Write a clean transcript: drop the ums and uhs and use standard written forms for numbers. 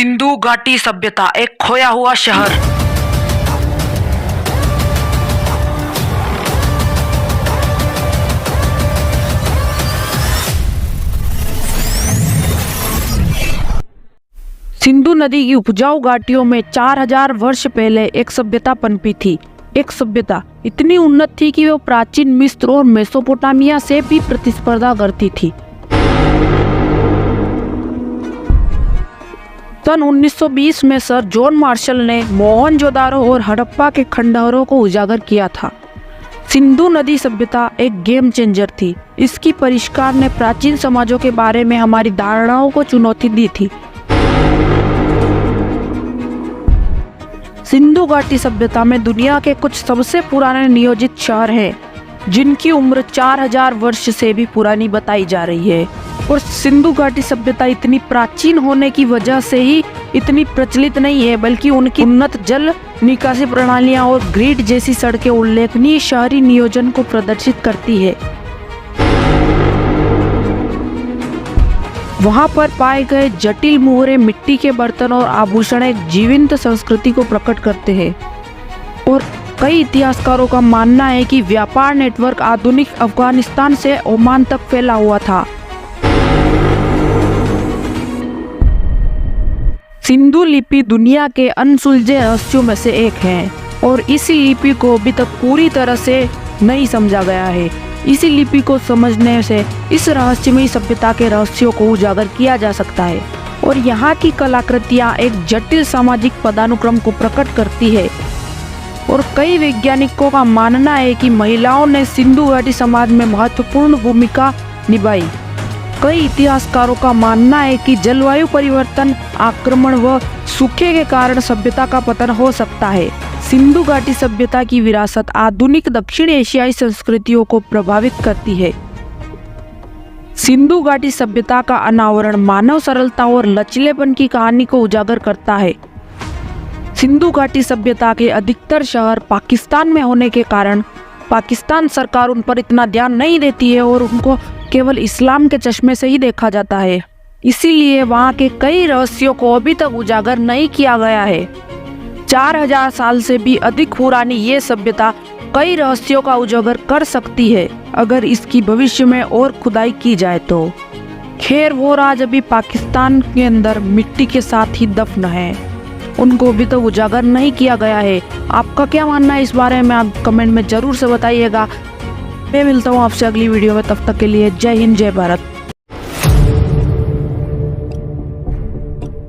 सिंधु घाटी सभ्यता, एक खोया हुआ शहर। सिंधु नदी की उपजाऊ घाटियों में 4000 वर्ष पहले एक सभ्यता पनपी थी। एक सभ्यता इतनी उन्नत थी कि वो प्राचीन मिस्र और मेसोपोटामिया से भी प्रतिस्पर्धा करती थी। सन 1920 में सर जॉन मार्शल ने मोहनजोदारो और हड़प्पा के खंडहरों को उजागर किया था। सिंधु नदी सभ्यता एक गेम चेंजर थी। इसकी परिष्कार ने प्राचीन समाजों के बारे में हमारी धारणाओं को चुनौती दी थी। सिंधु घाटी सभ्यता में दुनिया के कुछ सबसे पुराने नियोजित शहर हैं, जिनकी उम्र 4000 वर्ष से भी पुरानी बताई जा रही है। और सिंधु घाटी सभ्यता इतनी प्राचीन होने की वजह से ही इतनी प्रचलित नहीं है, बल्कि उनकी उन्नत जल निकासी प्रणालियां और ग्रिड जैसी सड़कें उल्लेखनीय शहरी नियोजन को प्रदर्शित करती है। वहां पर पाए गए जटिल मुहरे, मिट्टी के बर्तन और आभूषण एक जीवंत संस्कृति को प्रकट करते हैं। और कई इतिहासकारों का मानना है कि व्यापार नेटवर्क आधुनिक अफगानिस्तान से ओमान तक फैला हुआ था। सिंधु लिपि दुनिया के अनसुलझे रहस्यों में से एक है और इसी लिपि को अभी तक पूरी तरह से नहीं समझा गया है। इसी लिपि को समझने से इस रहस्यमयी सभ्यता के रहस्यों को उजागर किया जा सकता है। और यहाँ की कलाकृतियाँ एक जटिल सामाजिक पदानुक्रम को प्रकट करती है। और कई वैज्ञानिकों का मानना है कि महिलाओं ने सिंधु घाटी समाज में महत्वपूर्ण भूमिका निभाई। कई इतिहासकारों का मानना है कि जलवायु परिवर्तन, आक्रमण व सूखे के कारण सभ्यता का पतन हो सकता है। सिंधु घाटी सभ्यता की विरासत आधुनिक दक्षिण एशियाई संस्कृतियों को प्रभावित करती है। सिंधु घाटी सभ्यता का अनावरण मानव सरलता और लचीलेपन की कहानी को उजागर करता है। सिंधु घाटी सभ्यता के अधिकतर शहर पाकिस्तान में होने के कारण पाकिस्तान सरकार उन पर इतना ध्यान नहीं देती है और उनको केवल इस्लाम के चश्मे से ही देखा जाता है। इसीलिए वहाँ के कई रहस्यों को अभी तक उजागर नहीं किया गया है। 4000 साल से भी अधिक पुरानी ये सभ्यता कई रहस्यों का उजागर कर सकती है, अगर इसकी भविष्य में और खुदाई की जाए तो। खैर, वो राज अभी पाकिस्तान के अंदर मिट्टी के साथ ही दफन है, उनको अभी तक उजागर नहीं किया गया है। आपका क्या मानना है इस बारे में, आप कमेंट में जरूर से बताइएगा। मैं मिलता हूँ आपसे अगली वीडियो में, तब तक के लिए जय हिंद, जय भारत।